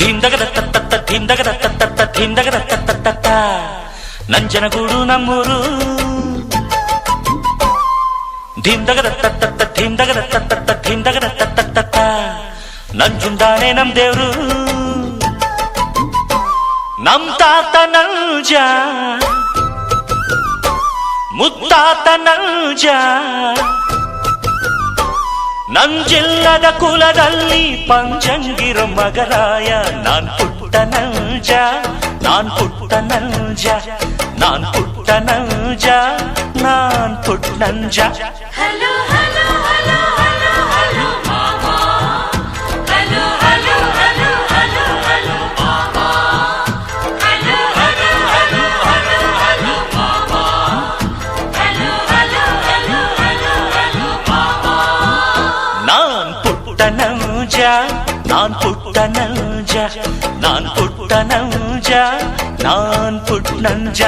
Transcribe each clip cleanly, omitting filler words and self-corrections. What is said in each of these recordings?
ಧೀಮ್ದಗದ ತತ್ತ ಧೀಮ್ದಗದ ತತ್ತ ಧೀಮ್ದಗದ ತತ್ತ ನಂಜನಗೂಡು ನಮ್ಮೂರು ಧೀಮ್ದಗದ ತತ್ತ ಧೀಮ್ದಗದ ತತ್ತ ಧೀಮ್ದಗದ ತತ್ತ ನಂಜುಂಡಾನೆ ನಮ್ ದೇವ್ರು ನಮ್ ತಾತ ನಂಜ ಮುತ್ತಾತ ನಂಜ ನಂಜಿಲ್ಲದ ಕುಲದಲ್ಲಿ ಪಂಚಂಗಿರೋ ಮಗರಾಯ ನಾನ್ ಪುಟ್ಟ ನಂಜ ನಾನ್ ಪುಟ್ಟ ನಂಜ ನಾನ್ ಪುಟ್ಟ ನಂಜ ನಾನ್ ಪುಟ್ಟ ನಂಜ Hello, hello, hello, hello, hello, mama. Hello, hello, hello, hello, hello, mama. Hello, hello, hello, hello, hello, mama. Hello, hello, hello, hello, hello, mama. ನಾನ್ ಪುಟ್ಟ ನಂಜ ನಾನ್ ಪುಟ್ಟ ನಂಜ ನಾನ್ ಪುಟ್ಟ ನಂಜ ನಾನ್ ಪುಟ್ಟ ನಂಜ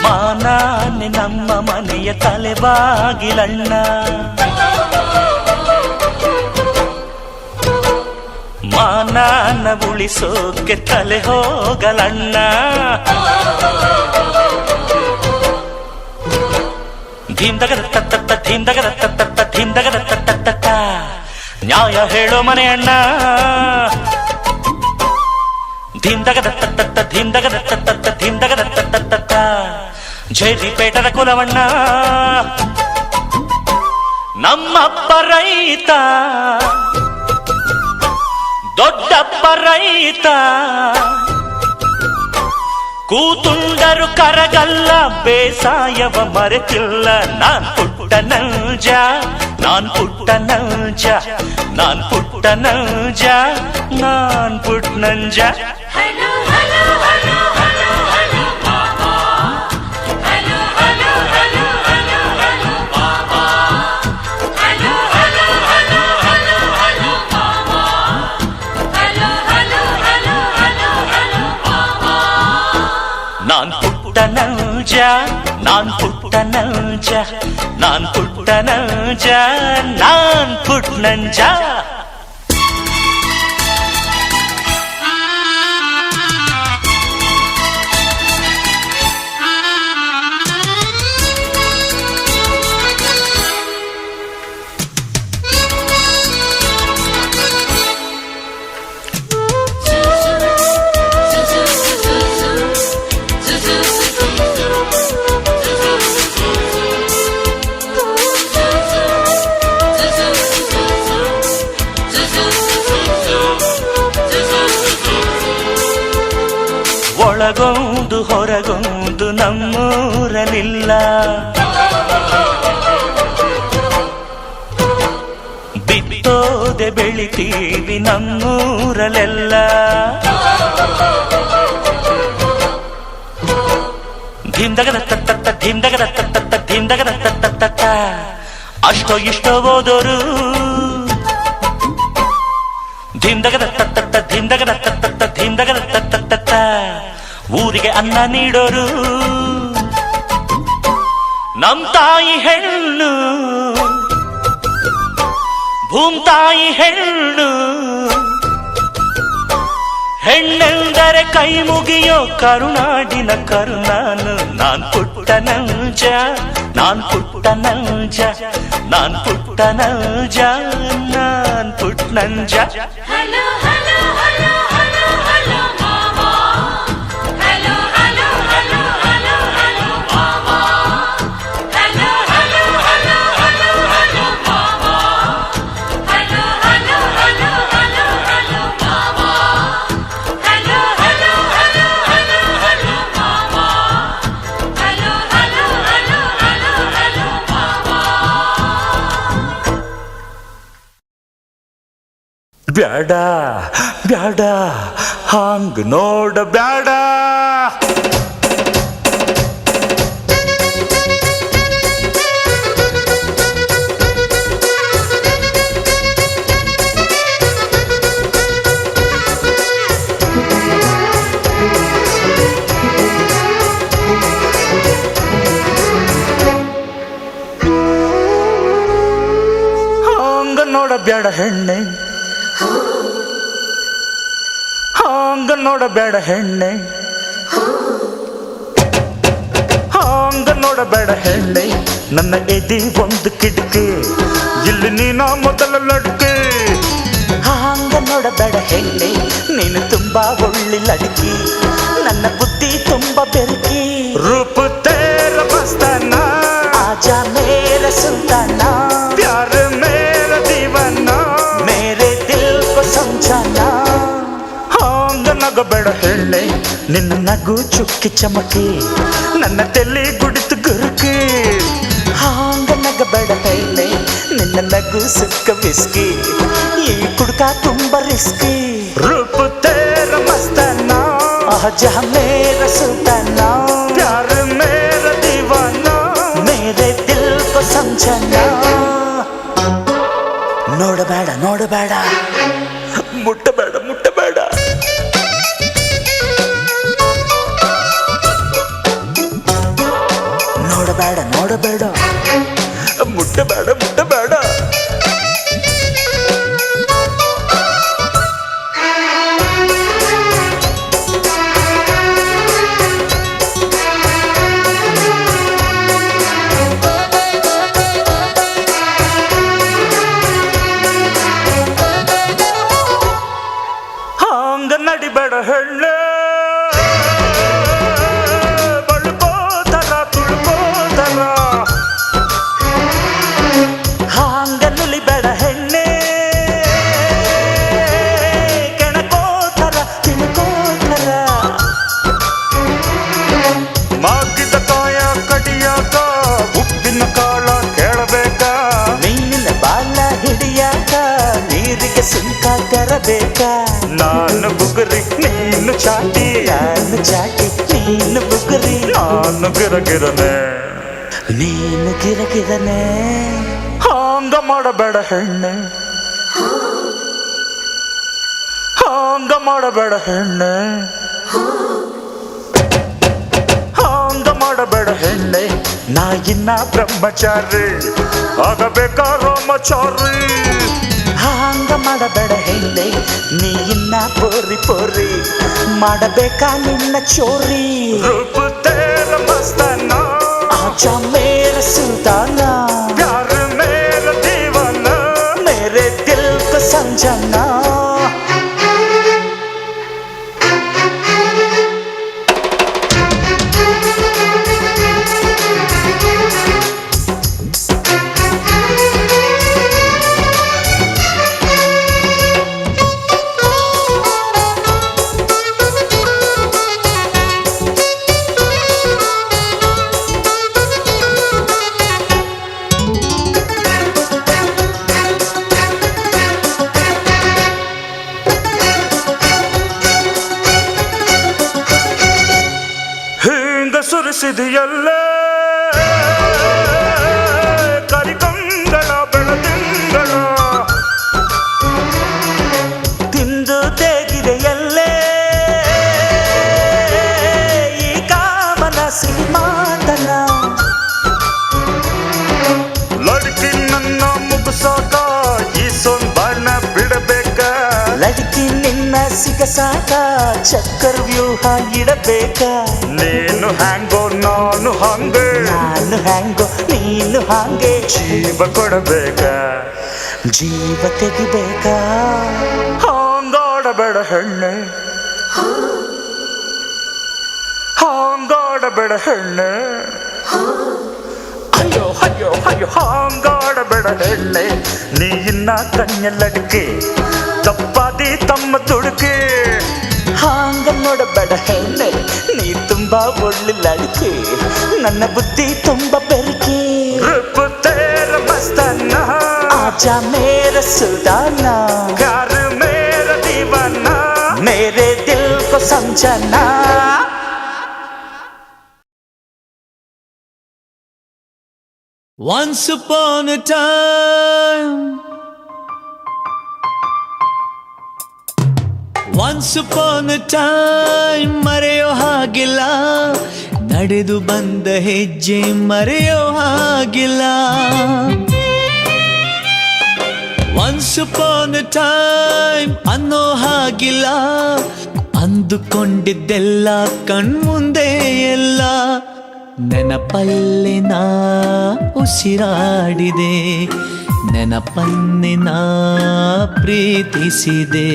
ಮಾನಾನೆ ನಮ್ಮ ಮನೆಯ ತಲೆಬಾಗಿಲಣ್ಣ ಮಾನಾನ ಉಳಿಸೋಕೆ ತಲೆ ಹೋಗಲಣ್ಣ ಧೀಮ್ದಗದ ತತ್ತ ಧೀಮ್ದಗದ ತತ್ತ ಧೀಮ್ದಗದ ತತ್ತ ನ್ಯಾಯ ಹೇಳೋ ಮನೆ ಅಣ್ಣ ಧೀಮ್ದಗದ ತತ್ತ ಧೀಮ್ದಗದ ತತ್ತ ಧೀಮ್ದಗದ ತತ್ತ ಜೈರಿಪೇಟದ ಕುಲವಣ್ಣ ನಮ್ಮಪ್ಪ ರೈತ ದೊಡ್ಡಪ್ಪ ರೈತ ಕೂತುಂಡರು ಕರಗಲ್ಲ ಬೇಸಾಯವ ಮರೆತಿಲ್ಲ ನಾನ್ ಪುಟ್ಟ ನಂಜ ನಾನ್ ಪುಟ್ಟ ನಂಜ ನಾನ್ ಪುಟ್ಟ ನಂಜ ನಾನ್ ಪುಟ್ಟ ನಂಜ Hello, hello, hello, hello, hello, mama. Hello, hello, hello, hello, hello, mama. Hello, hello, hello, hello, hello, mama. Hello, hello, hello, hello, hello, mama. ನಾನ್ ಪುಟ್ಟ ನಂಜ ನಾನ್ ಪುಟ್ಟ ನಂಜ ನಾನ್ ಪುಟ್ಟ ನಂಜ ನಾನ್ ಪುಟ್ಟ ನಂಜ ಒಳಗೊಂದು ಹೊರಗೊಂದು ನಮ್ಮೂರಲಿಲ್ಲ ಬಿತ್ತೋದೆ ಬೆಳಿತೀವಿ ನಮ್ಮೂರಲೆಲ್ಲ ಧೀಮ್ದಗದ ತತ್ತ ಧೀಮ್ದಗದ ತತ್ತ ಧೀಮ್ದಗದ ತತ್ತ ಅಷ್ಟೋ ಇಷ್ಟೋ ಓದೋರು ಧೀಮ್ದಗದ ತತ್ತ ಧೀಮ್ದಗದ ತತ್ತ ಧೀಮ್ದಗದ ತತ್ತ ಊರಿಗೆ ಅನ್ನ ನೀಡೋರು ನಮ್ ತಾಯಿ ಹೆಣ್ಣು ಭೂಮ್ತಾಯಿ ಹೆಣ್ಣು ಹೆಣ್ಣೆಂದರೆ ಕೈ ಮುಗಿಯೋ ಕರುನಾಡಿನ ಕರುನಾನು ನಾನ್ ಪುಟ್ಟ ನಂಜ ನಾನ್ ಪುಟ್ಟ ನಂಜ ನಾನ್ ಪುಟ್ಟ ನಂಜ ನಾನ್ ಪುಟ್ಟ ನಂಜ Hello, hello, hello, hello, hello, mama. Hello, hello, hello, hello, hello, mama. Hello, hello, hello, hello, hello, mama. Hello, hello, hello, hello, hello, mama. Hello, hello, hello, hello, hello, mama. Hello, hello, hello, hello, hello, mama. ಬ್ಯಾಡ ಬ್ಯಾಡ ಹಾಂಗ್ ನೋಡ ಬ್ಯಾಡ ನೋಡಬೇಡ ಹೆಣ್ಣೆ, ಹಾಂಗ ನೋಡಬೇಡ ಹೆಣ್ಣೆ, ಹಾಂಗ ನೋಡಬೇಡ ಹೆಣ್ಣೆ. ನನ್ನ ಎದಿ ಒಂದು ಕಿಟಕಿ, ಇಲ್ಲಿ ನೀನ ಮೊದಲ ಲಡ್ಕೆ. ಹಾಂಗ ನೋಡಬೇಡ ಹೆಣ್ಣೆ, ನೀನು ತುಂಬಾ ಒಳ್ಳೆ ಲಡ್ಕಿ, ನನ್ನ ಬುದ್ಧಿ ತುಂಬಾ ಬೆರಕಿ. ರೂಪ ತೇರ ಮಸ್ತಾನಾ, ಆಜಾ ಮೇರ ಸುಲ್ತಾನಾ, ಪ್ಯಾರ ಮೇರ ದೀವಾನಾ, ಮೇರೆ ದಿಲ್ ಕೋ ಸಮझाना. ಹಾಂಗ ನಗಬೇಡ ಹೆಣ್ಣೆ, ನಿನ್ನ ನಗು ಚುಕ್ಕಿ ಚಮಕಿ, ನನ್ನ ತಲೆ ಗುಡಿತು ಗುರುಕಿ. ಹಾಂಗ ನಗಬೇಡ ಹೆಣ್ಣೆ, ನಿನ್ನ ನಗು ಸುಕ್ಕ ಬಿಸ್ಕಿ, ಈ ಕುಡ್ಕ ತುಂಬ ರಿಸ್ಕಿ. ರೂಪ ತೇರ ಮಸ್ತಾನಾ, ಆಜಾ ಮೇರ ಸುಲ್ತಾನಾ, ಪ್ಯಾರ ಮೇರ ದೀವಾನಾ, ಮೇರೆ ದಿಲ್ ಕೋ ಸಮझाना. ನೋಡಬೇಡ ನೋಡಬೇಡ, ಮುಟ್ಟಬೇಡ ಮುಟ್ಟಬೇಡ, ನೋಡಬೇಡ ನೋಡಬೇಡ, ಮುಟ್ಟಬೇಡ ಮುಟ್ಟಬೇಡ. ಹಾಂಗ ನಡಿಬೇಡ ಹೆಣ್ಣೆ, ಬಳ್ಬೋದರ ತುಳ್ಬೋದರ. ಹಾಂಗ ನುಲಿಬೇಡ ಹೆಣ್ಣೆ, ಕೆಣಕೋತರ ತಿಳ್ಕೋತರ. ಮಾಗಿದ ಕಾಯ ಕಡಿಯಾಕ, ಉಪ್ಪಿನ ಕಾಳ ಕೇಳಬೇಕ, ಮೀನಿನ ಬಾಲ ಹಿಡಿಯಾಕ, ನೀರಿಗೆ ಸುಂಕ ತರಬೇಕ. ನಾನು ಬುಗುರಿ ನೀನು ಚಾಟಿ, ನಾನು ಚಾಟಿ ನೀನು ಬುಗುರಿ, ನಾನು ಗಿರಗಿರನೆ ನೀನು ಗಿರಗಿರನೆ. ಹಾಂಗ ಮಾಡಬೇಡ ಹೆಣ್ಣೆ, ಹಾಂಗ ಮಾಡಬೇಡ ಹೆಣ್ಣೆ, ಹಾಂಗ ಮಾಡಬೇಡ ಹೆಣ್ಣೆ. ನಾ ಇನ್ನ ಬ್ರಹ್ಮಚಾರಿ, ಆಗಬೇಕಾ ರಾಮಚಾರಿ. ಹಾಂಗ ಮಾಡಬೇಡ ಹೆಣ್ಣೆ, ನೀ ಇನ್ನ ಪೋರಿ ಪೋರಿ, ಮಾಡಬೇಕಾ ನಿನ್ನ ಚೋರಿ. ರೂಪ ತೇರ ಮಸ್ತಾನಾ, ಆಜಾ ಮೇರ ಸುಲ್ತಾನಾ, ಪ್ಯಾರ ಮೇರ ದೀವಾನಾ, ಮೇರೆ ದಿಲ್ ಕೋ ಸಮझाना. ಹಿಂಗ ಸುರಿಸಿದೆಯಲ್ಲೇ ಕರಿಕಂಗಳ ಬೆಳದಿಂಗಳ, ತಿಂದು ತೆಗಿದೆಯಲ್ಲೇ ಈ ಕಾಮನ ಸಿನಿಮಾತನ. ಲಡ್ಕಿ ನನ್ನ ಮುಗಿಸಾಕ ಈ ಸೊಂಬಾಣ ಬಿಡಬೇಕ, ಲಡ್ಕಿ ನಿನ್ನ ಸಿಗಸಾಕ ಚಕ್ಕರ್ ವ್ಯೂಹ ಇಡಬೇಕ. ನೀನು ಹ್ಯಾಂಗೋ ನಾನು ಹಂಗೆ, ನಾನು ಹ್ಯಾಂಗೋ ನೀನು ಹಾಗೆ, ಜೀವ ಕೊಡಬೇಕ ಜೀವ ತೆಗಿಬೇಕ. ಹಾಂಗಾಡಬೇಡ ಹೆಣ್ಣೆ, ಹಾಂಗಾಡಬೇಡ ಹೆಣ್ಣೆ, ಅಯ್ಯೋ ಅಯ್ಯೋ ಅಯ್ಯೋ. ಹಾಂಗಾಡಬೇಡ ಹೆಣ್ಣೆ, ನೀ ಇನ್ನ ಕಣ್ಣೆಲ್ಲಡ್ಕೆ, ತಪ್ಪಾದಿ ತಮ್ಮ ದುಡುಕೆ. ಹಾಂಗ ನೋಡಬೇಡ ಹೆಣ್ಣೆ, ನೀ ತುಂಬಾ ಒಳ್ಳೆ ಲಡ್ಕೆ, ನನ್ನ ಬುದ್ಧಿ ತುಂಬಾ ಬೆರಕೆ. ರೂಪ ತೇರ ಮಸ್ತಾನಾ, ಆಜಾ ಮೇರ ಸುಲ್ತಾನಾ, ಪ್ಯಾರ ಮೇರ ದೀವಾನಾ, ಮೇರೆ ದಿಲ್ ಕೋ ಸಮझाना. Once upon a time, once upon a time, ಮರೆಯೋ ಹಾಗಿಲ್ಲ, ನಡೆದು ಬಂದ ಹೆಜ್ಜೆ ಮರೆಯೋ ಹಾಗಿಲ್ಲ. ಒನ್ಸ್ ಅಪಾನ್ ಅ ಟೈಮ್ ಅನ್ನೋ ಹಾಗಿಲ್ಲ, ಅಂದುಕೊಂಡಿದ್ದೆಲ್ಲ ಕಣ್ಮುಂದೆ ಎಲ್ಲ ನೆನಪಲ್ಲಿ ನಾ ಉಸಿರಾಡಿದೆ, ನೆನಪನ್ನೇ ನಾ ಪ್ರೀತಿಸಿದೆ.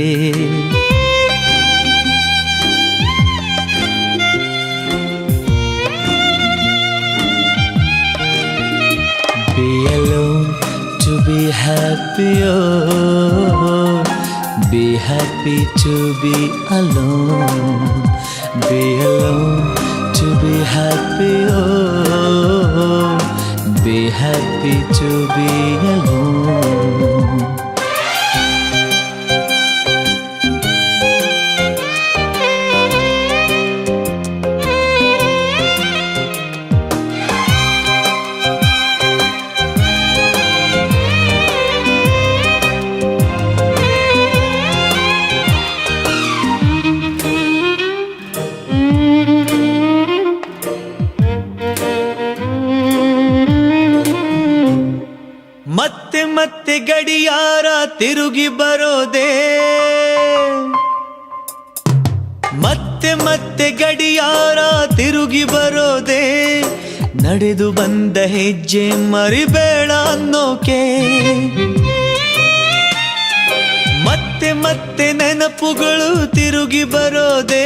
Be alone to be happy, oh. Be happy to be alone. Be alone to be happy, oh. Be happy to be alone. ಮತ್ತೆ ಮತ್ತೆ ಗಡಿಯಾರ ತಿರುಗಿ ಬರೋದೇ, ಮತ್ತೆ ಮತ್ತೆ ಗಡಿಯಾರ ತಿರುಗಿ ಬರೋದೇ, ನಡೆದು ಬಂದ ಹೆಜ್ಜೆ ಮರಿಬೇಡ ಅನ್ನೋಕೆ. ಮತ್ತೆ ಮತ್ತೆ ನೆನಪುಗಳು ತಿರುಗಿ ಬರೋದೇ,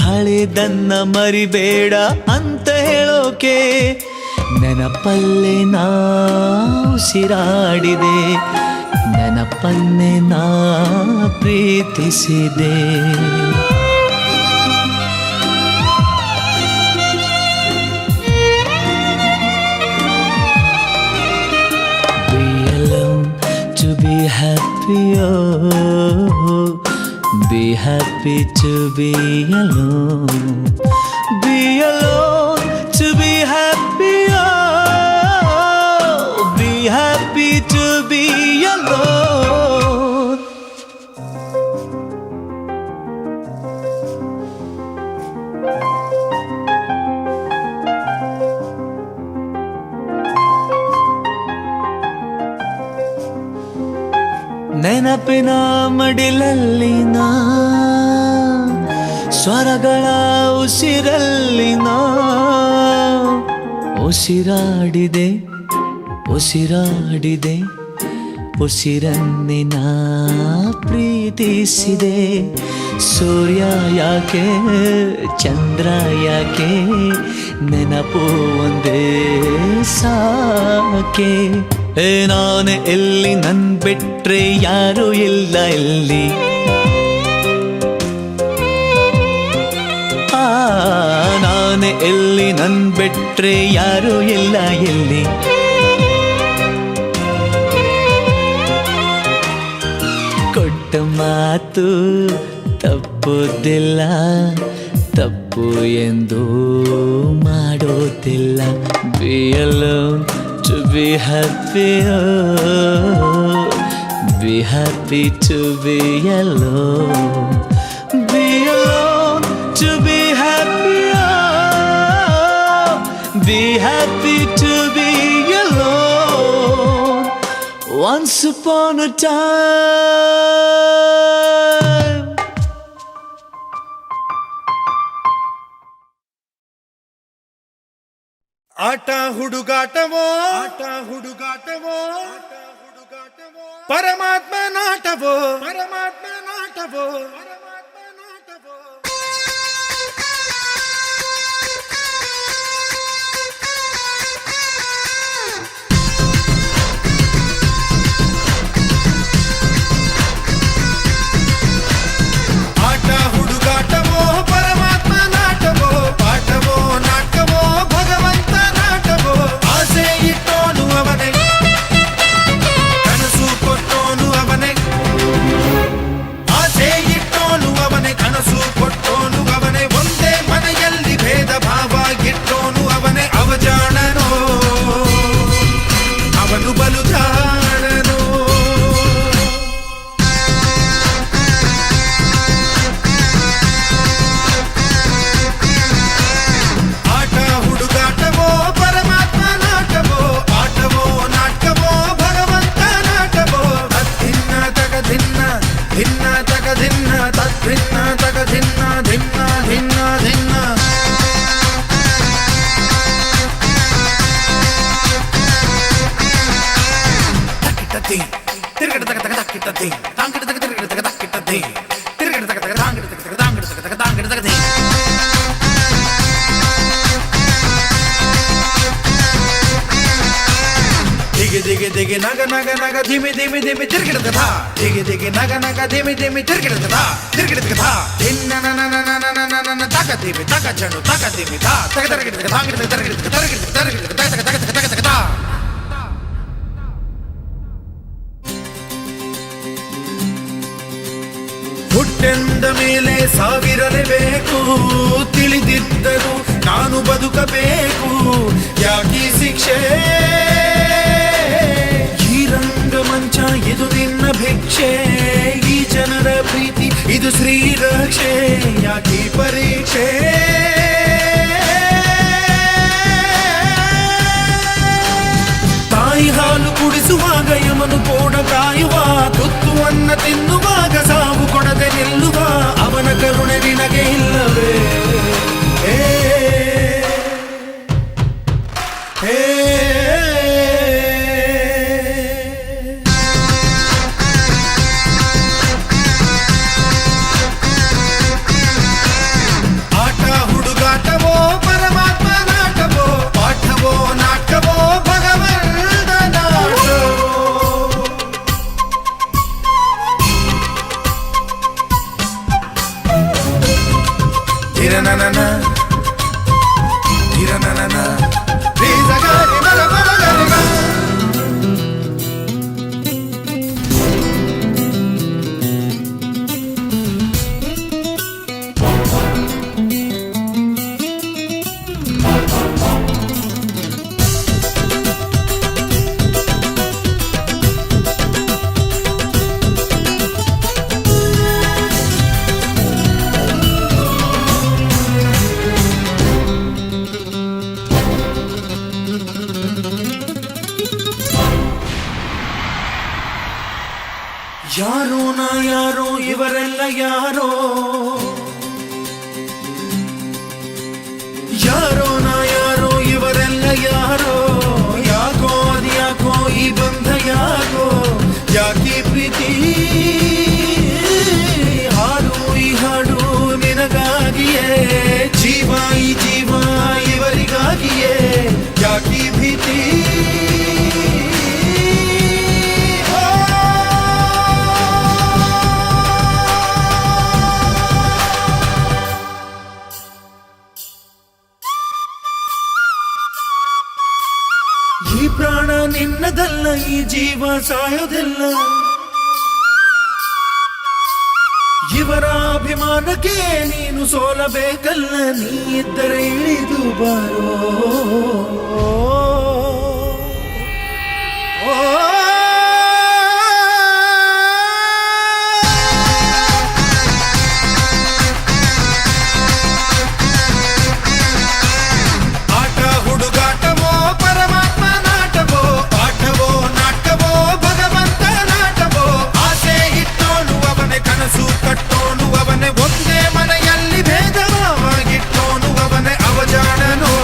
ಹಳೆದನ್ನ ಮರಿಬೇಡ ಅಂತ ಹೇಳೋಕೆ. ನೆನಪಲ್ಲೇ ನಾ ಉಸಿರಾಡಿದೆ, ನೆನಪನ್ನೇ ನಾ ಪ್ರೀತಿಸಿದೆ. Be alone to be happy, oh. Be happy to be alone. Be alone to be happy, oh. Be happy to be alone. ನೆನಪಿನ ಮಡಿಲಲ್ಲಿ ನಾ, ಸ್ವರಗಳ ಉಸಿರಲ್ಲಿ ನಾ ಉಸಿರಾಡಿದೆ, ಉಸಿರಾಡಿದೆ, ಉಸಿರನ್ನೇ ನಾ ಪ್ರೀತಿಸಿದೆ. ಸೂರ್ಯ ಯಾಕೆ ಚಂದ್ರ ಯಾಕೆ, ನೆನಪು ಒಂದೇ ಸಾಕೆ. ನಾನೇ ಎಲ್ಲಿ ನನ್ ಬಿಟ್ರೆ ಯಾರು ಇಲ್ಲ ಎಲ್ಲಿ, ನಾನೇ ಎಲ್ಲಿ ನನ್ ಬಿಟ್ರೆ ಯಾರು ಇಲ್ಲ ಎಲ್ಲಿ. ಕೊಟ್ಟ ಮಾತು ತಪ್ಪುದಿಲ್ಲ, ತಪ್ಪು ಎಂದು ಮಾಡೋದಿಲ್ಲ. Be alone to be happy, oh. Be happy to be alone. Be alone to be happy, oh. Be happy to be alone. Once upon a time. ಆಟ ಹುಡುಗಾಟವೋ, ಆಟ ಹುಡುಗಾಟವೋ, ಪರಮಾತ್ಮ ನಾಟವೋ, ಪರಮಾತ್ಮ ನಾಟವೋ, ಪರಮಾತ್ಮ ನಾಟವೋ. ಆಟ ಹುಡುಗಾಟವೋ, ಪರಮಾತ್ಮ ನಾಟವೋ, ಪಾಠವೋ ನಾಟಕವೋ, ಭಗವಂತ ನಾಟವೋ. ಆಸೆ ಇಟ್ಟೋನು ಅವನೇ, ಕನಸು ಕೊಟ್ಟೋನು ಅವನೇ, ಆಸೆ ಇಟ್ಟೋ ದಿಗಿ ದಿಗಿ ನಗ ನಗ ನಗ ಧಿಮಿ ಧಿಮಿ ಧಿಮಿ ತಿರ್ಗಿಡದ ಧಾ ದಿಗಿ ದಿಗಿ ನಗ ನಗ ಧಿಮಿ ಧಿಮಿ ತಿರ್ಗಿಡದ ಧಾ ತಿರ್ಗಿಡದ ಧಾ ಧಿನ್ನ ನ ನ ನ ನ ನ ನ ನ ನ ತಕ ಧಿಮಿ ತಕ ಚಣು ತಕ ಧಿಮಿ ಧಾ ತಕ ತರಗಿಡದ ಧಾಂಗಿಡದ ತರಗಿಡದ ತರಗಿಡದ ತರಗಿಡದ ತಕ ತಕ ತಕ ತಕ ತಕ ಧಾ ಹುಟ್ಟೆಂದ ಮೇಲೆ ಸಾವಿರಲೇಬೇಕು ತಿಳಿದಿದ್ದರು ನಾನು ಬದುಕಬೇಕು ಯಾಕೀ ಶಿಕ್ಷೆ ಈ ರಂಗಮಂಚ ಇದು ನಿನ್ನ ಭಿಕ್ಷೆ ಈ ಜನರ ಪ್ರೀತಿ ಇದು ಶ್ರೀರಕ್ಷೆ ಯಾಕೀ ಪರೀಕ್ಷೆ ತಾಯಿ ಹಾಲು ಕುಡಿಸುವಾಗ ಯಮನು ಕೋಣ ಕಾಯುವ ತುತ್ತುವನ್ನ ತಿನ್ನುವಾಗ ಸಾವು ಕೊಡದೆ ನಿಲ್ಲುವ ಅವನ ಕರುಣೆ ನಿನಗೆ ಇಲ್ಲವೇ ಹೇ ಹೇ ಆಟ ಹುಡುಗಾಟವೋ ಪರಮಾತ್ಮ ನಾಟವೋ ಪಾಠವೋ ನಾಟವೋ ಭಗವಂತ ನಾಟವೋ ಧಿರನನನ ಧಿರನನನ ಧೀಸಗಾರಿ ಮರಮರಗರಿಗ ಯಾರೋ ನಾ ಯಾರೋ ಇವರೆಲ್ಲ ಯಾರೋ ಯಾರೋ ನಾ ಯಾರೋ ಇವರೆಲ್ಲ ಯಾರೋ ಯಾಕೋ ಅದ್ಯಾಕೋ ಈ ಬಂಧ ಯಾಕೋ ಯಾಕೀ ಪ್ರೀತಿ ಹಾಡು ಈ ಹಾಡು ನಿನಗಾಗಿಯೇ ಜೀವ ಈ ಜೀವ ಇವರಿಗಾಗಿಯೇ ಯಾಕೀ ಭೀತಿ ಈ ಪ್ರಾಣ ನಿನ್ನದಲ್ಲ ಈ ಜೀವ ಸಾಯೋದಿಲ್ಲ ಇವರ ಅಭಿಮಾನಕ್ಕೆ ನೀನು ಸೋಲಬೇಕಲ್ಲ ನೀ ಇದ್ದರೆ ಇಳಿದು ಬಾರೋ ಆಟ ಹುಡುಗಾಟವೋ ಪರಮಾತ್ಮ ನಾಟವೋ ಪಾಠವೋ ನಾಟವೋ ಭಗವಂತ ನಾಟವೋ ಆಸೆ ಇಟ್ಟೋನು ಅವನೇ ಕನಸು ಕಟ್ಟೋನು ಅವನೇ ಒಂದೇ ಮನೆಯಲ್ಲಿ ಭೇದವಾಗಿಟ್ಟೋನು ಅವನೇ ಅವಜಾಣನೋ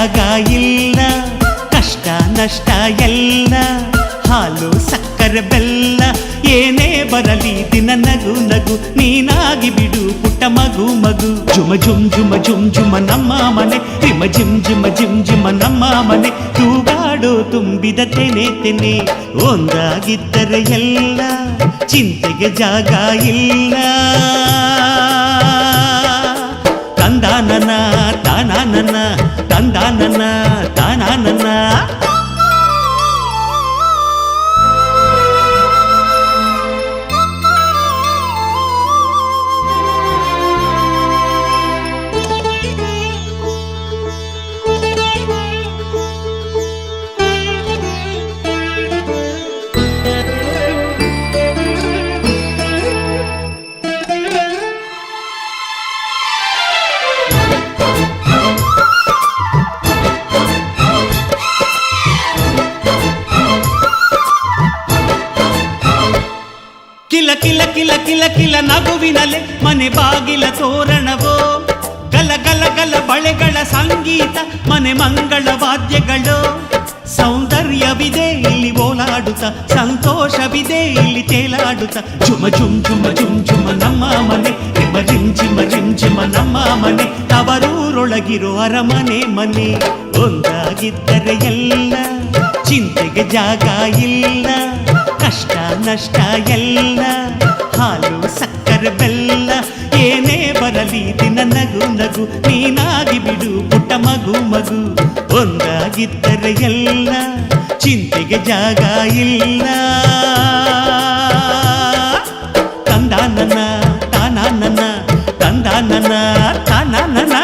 ಜಾಗ ಇಲ್ಲ, ಕಷ್ಟ ನಷ್ಟ ಎಲ್ಲ, ಹಾಲು ಸಕ್ಕರೆ ಬೆಲ್ಲ ಏನೇ ಬರಲಿ ದಿನ ನಗು ನಗು, ನೀನಾಗಿ ಬಿಡು ಪುಟ್ಟ ಮಗು ಮಗು. ಜುಮ ಜುಮ್ ಜುಮ ಜುಮ್ ಜುಮ ನಮ್ಮ ಮನೆ, ರಿಮ ಜಿಮ್ ಜಿಮ ಜಿಮ್ ಜಿಮ ನಮ್ಮ ಮನೆ, ತೂಗಾಡೋ ತುಂಬಿದ ತೆನೆ ತೆನೆ. ಒಂದಾಗಿದ್ದರೆ ಎಲ್ಲ, ಚಿಂತೆಗೆ ಜಾಗ ಇಲ್ಲ. ತಂದಾನನ ತಾನಾನನ, ತಂದಾನನ ತಾನಾನನ. ಕಿಲ ಕಿಲ ಕಿಲ ಕಿಲ ಕಿಲ ನಗುವಿನಲೆ ಮನೆ ಬಾಗಿಲ ತೋರಣವೋ, ಗಲ ಗಲ ಗಲ ಬಳೆಗಳ ಸಂಗೀತ ಮನೆ ಮಂಗಳ ವಾದ್ಯಗಳು. ಸೌಂದರ್ಯವಿದೆ ಇಲ್ಲಿ ಓಲಾಡುತ್ತ, ಸಂತೋಷವಿದೆ ಇಲ್ಲಿ ತೇಲಾಡುತ್ತ. ಜುಮ ಜುಮ್ ಜುಮ ಜುಮ್ ಜುಮ ನಮ್ಮ ಮನೆ, ರಿಮ ರಿಮ್ ಜಿಮ ರಿಮ್ ಜಿಮ ನಮ್ಮ ಮನೆ, ತವರೂರೊಳಗಿರೋ ಅರಮನೆ ಮನೆ. ಒಂದಾಗಿದ್ದರೆ ಎಲ್ಲ, ಚಿಂತೆಗೆ ಜಾಗ ಇಲ್ಲ, ಕಷ್ಟ ನಷ್ಟ ಎಲ್ಲ, ಹಾಲು ಸಕ್ಕರೆ ಬೆಲ್ಲ ಏನೇ ಬರಲಿ ದಿನ ನಗು ನಗು, ನೀನಾಗಿ ಬಿಡು ಪುಟ್ಟ ಮಗು ಮಗು. ಒಂದಾಗಿದ್ದರೆ ಎಲ್ಲ, ಚಿಂತೆಗೆ ಜಾಗ ಇಲ್ಲ. ತಂದಾನನ ತಾನಾನನ, ತಂದಾನನ ತಾನಾನನ.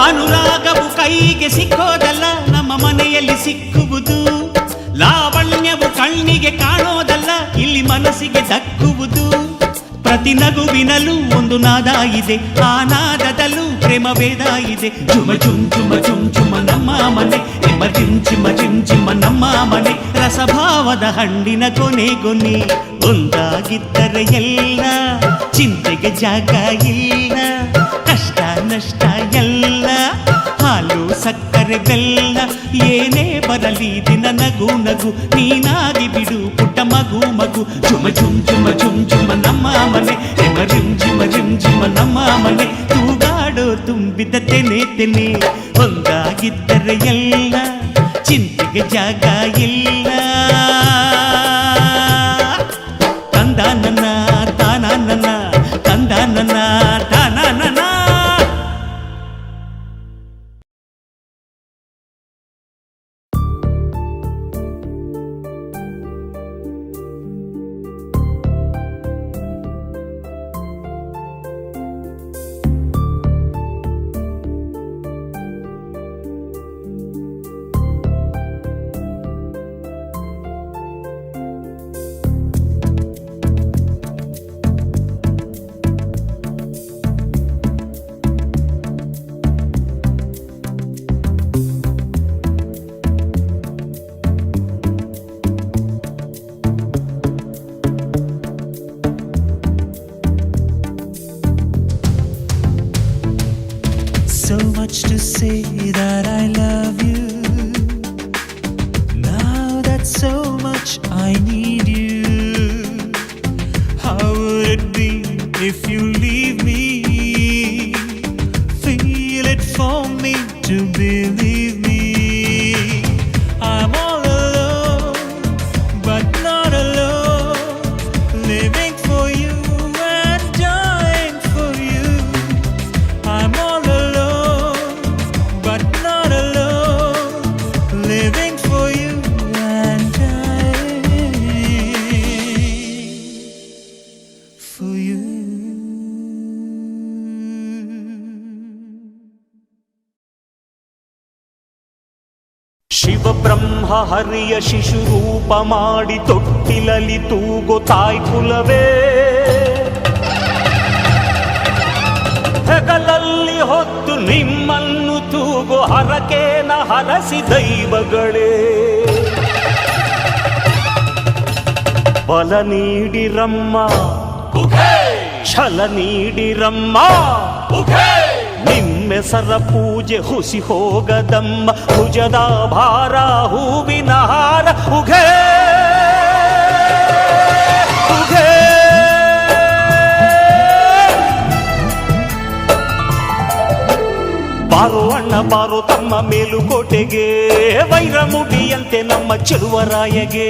ಅನುರಾಗವು ಕೈಗೆ ಸಿಕ್ಕೋದಲ್ಲ, ನಮ್ಮ ಮನೆಯಲ್ಲಿ ಸಿಕ್ಕುವುದು. ಲಾವಣ್ಯವು ಕಣ್ಣಿಗೆ ಕಾಣೋದಲ್ಲ, ಇಲ್ಲಿ ಮನಸ್ಸಿಗೆ ದಕ್ಕುವುದು. ಪ್ರತಿ ನಗುವಿನಲ್ಲೂ ಒಂದು ನಾದ ಇದೆ, ಆ ನಾದದಲ್ಲೂ ಪ್ರೇಮ ವೇದ ಇದೆ. ಜುಮ ಜುಮ್ ಜುಮ ಜುಮ್ ಜುಮ ನಮ್ಮ ಮನೆ, ರಿಮ ಜಿಮ್ ಜಿಮ ಜಿಮ್ ಜಿಮ ನಮ್ಮ ಮನೆ, ರಸಭಾವದ ಹಣ್ಣಿನ ಕೊನೆ ಕೊನೆ. ಒಂದಾಗಿದ್ದರೆ ಎಲ್ಲ, ಚಿಂತೆಗೆ ಜಾಗ ಇಲ್ಲ, ಕಷ್ಟ ನಷ್ಟ ಎಲ್ಲ, ಹಾಲು ಸಕ್ಕರೆ ಬೆಲ್ಲ ಏನೇ ಬರಲಿ ದಿನ ನಗು ನಗು, ನೀನಾಗಿ ಬಿಡು ಪುಟ್ಟ ಮಗು ಮಗು. ಜುಮ ಜುಮ್ ಜುಮ ಜುಮ್ ಜುಮ ನಮ್ಮ ಮನೆ, ರಿಮ ರಿಮ್ ಜಿಮ ರಿಮ್ ಜಿಮ ನಮ್ಮ ಮನೆ, ತೂಗಾಡೋ ತುಂಬಿದ ತೆನೆ ತೆನೆ. ಒಂದಾಗಿದ್ದರೆ ಎಲ್ಲ, ಚಿಂತೆಗೆ ಜಾಗ ಇಲ್ಲ. ತಂದಾನನ ತಾನಾನನ, ತಂದಾನನ ತಾನಾನನ. ಶಿವಬ್ರಹ್ಮ ಹರಿಯ ಶಿಶುರೂಪ ಮಾಡಿ ತೊಟ್ಟಿಲಲಿ ತೂಗೋ ತಾಯ್ಕುಲವೇ, ಹೆಗಲಲ್ಲಿ ಹೊತ್ತು ನಿಮ್ಮನ್ನು ತೂಗೋ ಹರಕೇನ ಹರಸಿ ದೈವಗಳೇ, ಬಲ ನೀಡಿರಮ್ಮ ಛಲ ನೀಡಿರಮ್ಮ, ನಿಮ್ಮೆಸರ ಪೂಜೆ ಹುಸಿ ಹೋಗದಮ್ಮ, ಭುಜದ ಭಾರ ಹೂವಿನ ಹಾರ ಉಘೇ ಉಘೇ. ಬಾರೋ ಅಣ್ಣ ಬಾರೋ ತಮ್ಮ ಮೇಲುಕೋಟೆಗೆ, ವೈರಮುಡಿಯಂತೆ ನಮ್ಮ ಚೆಲುವರಾಯಗೆ,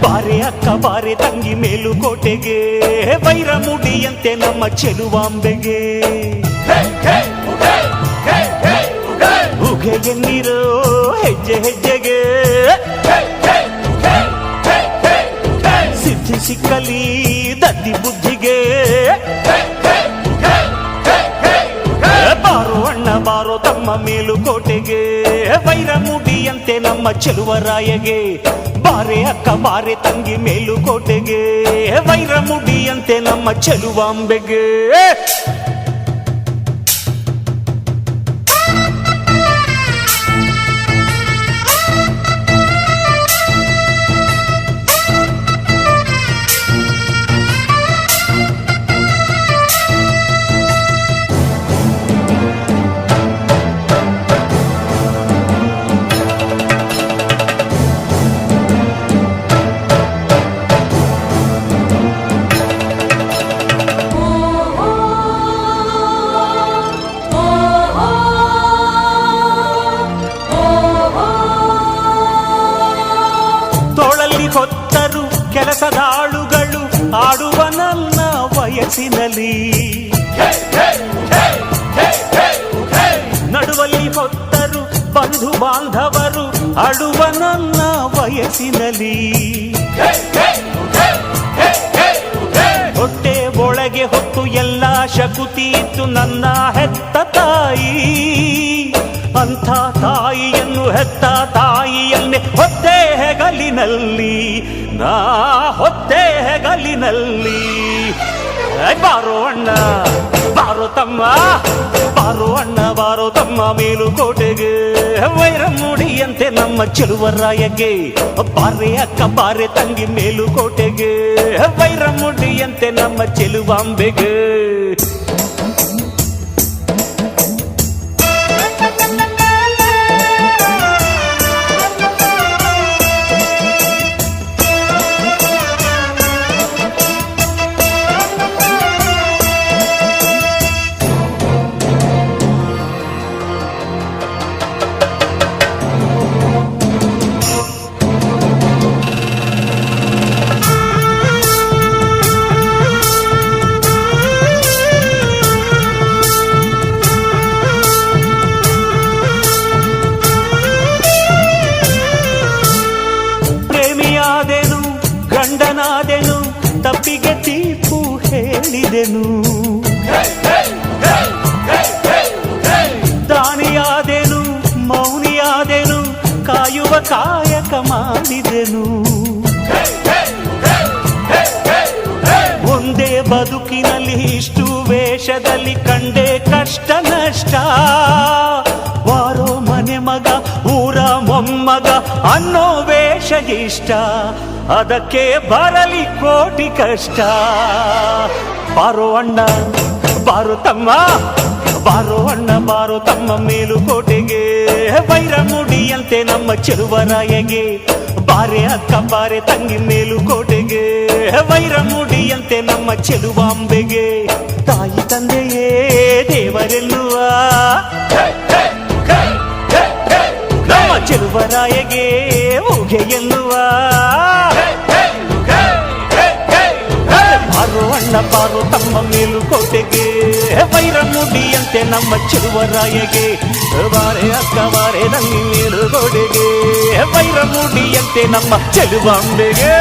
ಬಾರೆ ಅಕ್ಕ ಬಾರೆ ತಂಗಿ ಮೇಲುಕೋಟೆಗೆ, ವೈರಮುಡಿಯಂತೆ ನಮ್ಮ ಚೆಲುವಾಂಬೆಗೆ, ಉಘೆ ಎನ್ನಿರೋ ಹೆಜ್ಜೆ ಹೆಜ್ಜೆಗೆ, ಸಿದ್ಧಿ ಸಿಕ್ಕಲಿ ದದ್ದಿ ಬುದ್ಧಿಗೆ, ಬಾರೋ ಅಣ್ಣ ಬಾರೋ ತಮ್ಮ ಮೇಲುಕೋಟೆಗೆ, ವೈರಮುಡಿಯಂತೆ ನಮ್ಮ ಚೆಲುವರಾಯಗೆ, ಬಾರೆ ಅಕ್ಕ ಬಾರೆ ತಂಗಿ ಮೇಲುಕೋಟೆಗೆ, ವೈರಮುಡಿಯಂತೆ ನಮ್ಮ ಚೆಲುವಾಂಬೆಗೆ. ಹೊತ್ತರು ಕೆಲಸದಾಳುಗಳು ಆಡುವ ನನ್ನ ವಯಸ್ಸಿನಲ್ಲಿ, ನಡುವಲ್ಲಿ ಹೊತ್ತರು ಬಂಧು ಬಾಂಧವರು ಆಡುವ ನನ್ನ ವಯಸ್ಸಿನಲ್ಲಿ, ಹೊಟ್ಟೆ ಒಳಗೆ ಹೊತ್ತು ಎಲ್ಲ ಶಕುತಿ ಇತ್ತು ನನ್ನ ಹೆತ್ತ ತಾಯಿ, ಅಂಥ ತಾಯಿಯನ್ನು ಹೆತ್ತ ತಾಯಿಯನ್ನೇ ಹೊತ್ತೆ ಹೆಗಲಿನಲ್ಲಿ, ನಾ ಹೊತ್ತೆ ಹೆಗಲಿನಲ್ಲಿ. ಬಾರೋ ಅಣ್ಣ ಬಾರೋ ತಮ್ಮ, ಬಾರೋ ಅಣ್ಣ ಬಾರೋ ತಮ್ಮ ಮೇಲುಕೋಟೆಗೆ, ವೈರಮುಡಿಯಂತೆ ನಮ್ಮ ಚೆಲುವರಾಯಗೆ, ಬಾರೆ ಅಕ್ಕ ಬಾರೆ ತಂಗಿ ಮೇಲುಕೋಟೆಗೆ, ವೈರಮುಡಿಯಂತೆ ನಮ್ಮ ಚೆಲುವಾಂಬೆಗೆ. ಗಂಡನಾದೆನು ತಪ್ಪಿಗೆ ತೀರ್ಪು ಹೇಳಿದೆನು, ದಾನಿಯಾದೆನು ಮೌನಿಯಾದೆನು ಕಾಯುವ ಕಾಯಕ ಮಾಡಿದೆನು, ಒಂದೇ ಬದುಕಿನಲ್ಲಿ ಇಷ್ಟು ವೇಷದಲ್ಲಿ ಕಂಡೆ ಕಷ್ಟ ನಷ್ಟ, ವಾರೋ ಮನೆ ಮಗ ಊರ ಮೊಮ್ಮಗ ಅನ್ನೋ ವೇಷ ಇಷ್ಟ, ಅದಕ್ಕೆ ಬರಲಿ ಕೋಟಿ ಕಷ್ಟ. ಬಾರೋ ಅಣ್ಣ ಬಾರೋ ತಮ್ಮ, ಬಾರೋ ಅಣ್ಣ ಬಾರೋ ತಮ್ಮ ಮೇಲುಕೋಟೆಗೆ, ವೈರಮುಡಿಯಂತೆ ನಮ್ಮ ಚೆಲುವರಾಯಗೆ, ಬಾರೆ ಅಕ್ಕ ಬಾರೆ ತಂಗಿ ಮೇಲುಕೋಟೆಗೆ, ವೈರಮುಡಿಯಂತೆ ನಮ್ಮ ಚೆಲುವಾಂಬೆಗೆ. ತಾಯಿ ತಂದೆಯೇ ದೇವರೆನ್ನುವ ನಮ್ಮ ಚೆಲುವರಾಯಗೆ ಉಗೆ ಎನ್ನುವ, ಬಾರೋ ಅಣ್ಣ ಬಾರೋ ತಮ್ಮ ಮೇಲುಕೋಟೆಗೆ, ವೈರಮುಡಿಯಂತೆ ನಮ್ಮ ಚೆಲುವರಾಯಗೆ, ಬಾರೆ ಅಕ್ಕ ಬಾರೆ ತಂಗಿ ಮೇಲುಕೋಟೆಗೆ, ವೈರಮುಡಿಯಂತೆ ನಮ್ಮ ಚೆಲುವಾಂಬೆಗೆ.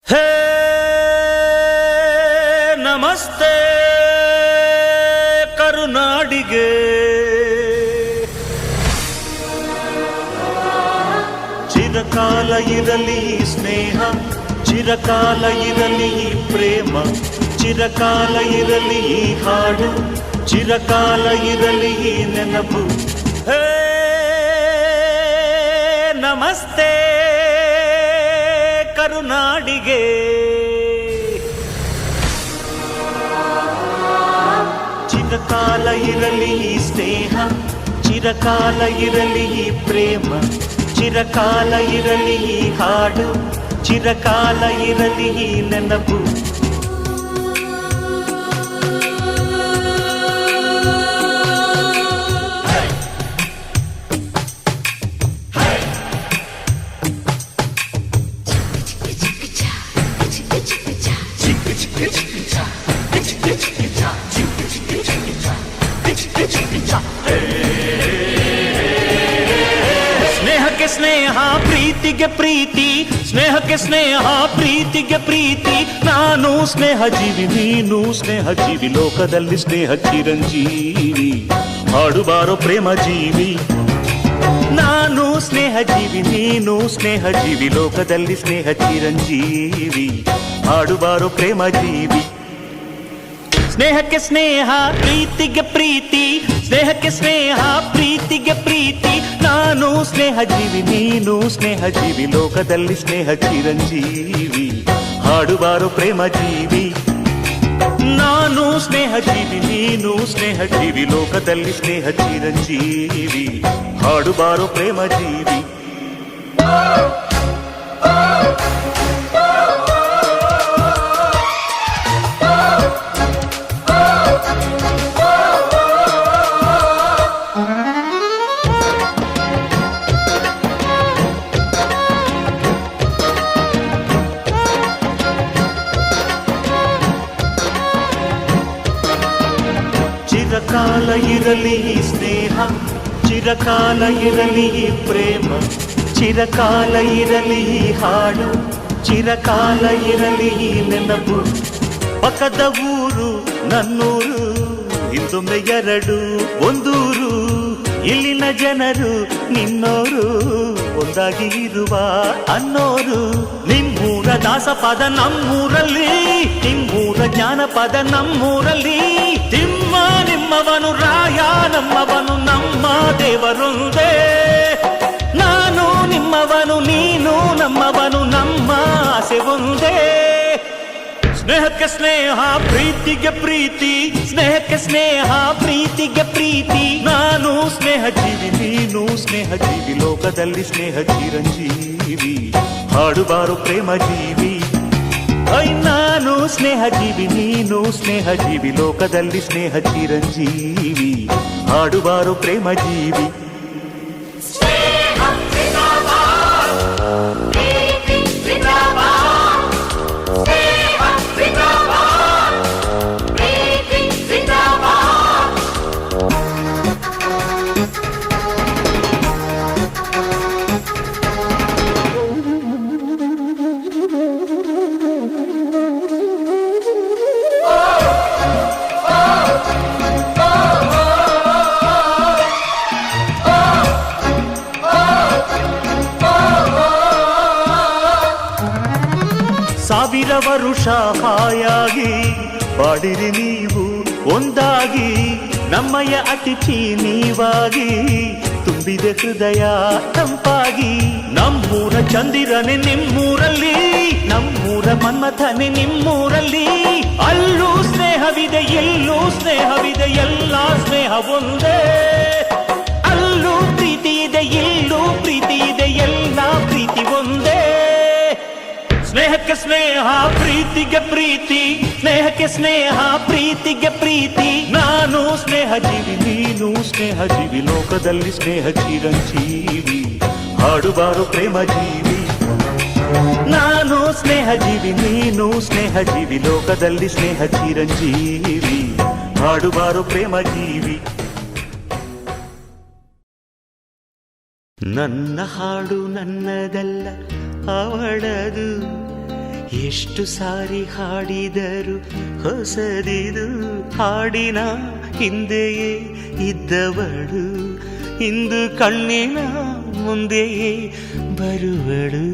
ಹೇ ನಮಸ್ತೆ ಕರುನಾಡಿಗೆ. ಚಿರಕಾಲ ಇರಲಿ ಸ್ನೇಹ, ಚಿರಕಾಲ ಇರಲಿ ಪ್ರೇಮ, ಚಿರಕಾಲ ಇರಲಿ ಹಾಡು, ಚಿರಕಾಲ ಇರಲಿ ನೆನಪು. ಹೇ ನಮಸ್ತೆ ಕರುನಾಡಿಗೆ. ಚಿರಕಾಲ ಇರಲಿ ಸ್ನೇಹ, ಚಿರಕಾಲ ಇರಲಿ ಪ್ರೇಮ, ಚಿರಕಾಲ ಇರಲಿ ಹಾಡು, ಚಿರಕಾಲ ಇರಲಿ ನೆನಪು. ಸ್ನೇಹಕ್ಕೆ ಸ್ನೇಹ, ಪ್ರೀತಿಗೆ ಪ್ರೀತಿ, ಸ್ನೇಹಕ್ಕೆ ಸ್ನೇಹ, ಪ್ರೀತಿಗೆ ಪ್ರೀತಿ. ನಾನು ಸ್ನೇಹ ಜೀವಿ, ನೀನು ಸ್ನೇಹ ಜೀವಿ, ಲೋಕದಲ್ಲಿ ಸ್ನೇಹ ಚಿರಂಜೀವಿ. ಹಾಡುಬಾರೋ ಪ್ರೇಮ ಜೀವಿ. ನಾನು ಸ್ನೇಹ ಜೀವಿ, ನೀನು ಸ್ನೇಹ ಜೀವಿ, ಲೋಕದಲ್ಲಿ ಸ್ನೇಹ ಚಿರಂಜೀವಿ. ಹಾಡುಬಾರೋ ಪ್ರೇಮ ಜೀವಿ. ಸ್ನೇಹಕ್ಕೆ ಸ್ನೇಹ, ಪ್ರೀತಿಗೆ ಪ್ರೀತಿ, ಸ್ನೇಹಕ್ಕೆ ಸ್ನೇಹ, ಪ್ರೀತಿಗೆ ಪ್ರೀತಿ. ನಾನು ಸ್ನೇಹ ಜೀವಿ, ನೀನು ಸ್ನೇಹ ಜೀವಿ, ಲೋಕದಲ್ಲಿ ಸ್ನೇಹ ಚಿರಂಜೀವಿ. ಹಾಡುಬಾರೋ ಪ್ರೇಮ ಜೀವಿ. ನಾನು ಸ್ನೇಹ ಜೀವಿ, ನೀನು ಸ್ನೇಹ ಜೀವಿ, ಲೋಕದಲ್ಲಿ ಸ್ನೇಹ ಚಿರಂಜೀವಿ. ಹಾಡುಬಾರೋ ಪ್ರೇಮ ಜೀವಿ. ಚಿರಕಾಲ ಇರಲಿ ಸ್ನೇಹ, ಚಿರಕಾಲ ಇರಲಿ ಪ್ರೇಮ, ಚಿರಕಾಲ ಇರಲಿ ಹಾಡು, ಚಿರಕಾಲ ಇರಲಿ ನೆನಪು. ಪಕ್ಕದ ಊರು ನನ್ನೂರು, ಹಿಂದೊಮ್ಮೆ ಎರಡು ಒಂದೂರು. ಇಲ್ಲಿನ ಜನರು ನಿನ್ನೋರು, ಒಂದಾಗಿ ಇರುವ ಅನ್ನೋರು. ನಿಮ್ಮೂರ ದಾಸಪದ ನಮ್ಮೂರಲ್ಲಿ, ನಿಮ್ಮೂರ ಜ್ಞಾನಪದ ನಮ್ಮೂರಲ್ಲಿ. ತಿಮ್ಮ ನಿಮ್ಮವನು, ರಾಯ ನಮ್ಮವನು, ನಮ್ಮ ದೇವರೊಂದೇ. ನಾನು ನಿಮ್ಮವನು, ನೀನು ನಮ್ಮವನು, ನಮ್ಮ ಆಸೆ ಒಂದೇ. ಸ್ನೇಹಕ್ಕೆ ಸ್ನೇಹ, ಪ್ರೀತಿಗೆ ಪ್ರೀತಿ, ಸ್ನೇಹಕ್ಕೆ ಸ್ನೇಹ, ಪ್ರೀತಿಗೆ ಪ್ರೀತಿ. ನಾನು ಸ್ನೇಹ ಜೀವಿ, ನೀನು ಸ್ನೇಹ ಜೀವಿ, ಲೋಕದಲ್ಲಿ ಸ್ನೇಹ ಚಿರಂಜೀವಿ. ಹಾಡುಬಾರೋ ಪ್ರೇಮ ಜೀವಿ. ನಾನು ಸ್ನೇಹ ಜೀವಿ, ನೀನು ಸ್ನೇಹ ಜೀವಿ, ಲೋಕದಲ್ಲಿ ಸ್ನೇಹ ಚಿರಂಜೀವಿ. ಹಾಡುಬಾರೋ ಪ್ರೇಮ ಜೀವಿ. ಸಾವಿರ ವರುಷ ಹಾಯಾಗಿ ಬಾಡಿರಿ ನೀವು ಒಂದಾಗಿ. ನಮ್ಮಯ ಅತಿಥಿ ನೀವಾಗಿ, ತುಂಬಿದೆ ಹೃದಯ ತಂಪಾಗಿ. ನಮ್ಮೂರ ಚಂದಿರನೆ ನಿಮ್ಮೂರಲ್ಲಿ, ನಮ್ಮೂರ ಮನ್ಮಥನೆ ನಿಮ್ಮೂರಲ್ಲಿ. ಅಲ್ಲೂ ಸ್ನೇಹವಿದೆ, ಎಲ್ಲೂ ಸ್ನೇಹವಿದೆ, ಎಲ್ಲ ಸ್ನೇಹ ಒಂದೇ. ಅಲ್ಲೂ ಪ್ರೀತಿ ಇದೆ, ಇಲ್ಲೂ ಪ್ರೀತಿ ಇದೆ, ಎಲ್ಲ ಪ್ರೀತಿ ಒಂದೇ. ಸ್ನೇಹಕ್ಕೆ ಸ್ನೇಹ, ಪ್ರೀತಿಗೆ ಪ್ರೀತಿ, ಸ್ನೇಹಕ್ಕೆ ಸ್ನೇಹ, ಪ್ರೀತಿಗೆ ಪ್ರೀತಿ. ನಾನು ಸ್ನೇಹ ಜೀವಿ, ನೀನು ಸ್ನೇಹ ಜೀವಿ, ಲೋಕದಲ್ಲಿ ಸ್ನೇಹ ಚಿರಂಜೀವಿ. ಹಾಡುಬಾರೋ ಪ್ರೇಮ ಜೀವಿ. ನಾನು ಸ್ನೇಹ ಜೀವಿ, ನೀನು ಸ್ನೇಹ ಜೀವಿ, ಲೋಕದಲ್ಲಿ ಸ್ನೇಹ ಚಿರಂಜೀವಿ. ಹಾಡುಬಾರೋ ಪ್ರೇಮ ಜೀವಿ. ನನ್ನ ಹಾಡು ನನ್ನದಲ್ಲ ಅವಳದು, ಎಷ್ಟು ಸಾರಿ ಹಾಡಿದರು ಹೊಸದಿದು ಹಾಡಿನ ಹಿಂದೆಯೇ ಇದ್ದವಳು ಇಂದು ಕಣ್ಣಿನ ಮುಂದೆಯೇ ಬರುವಳು.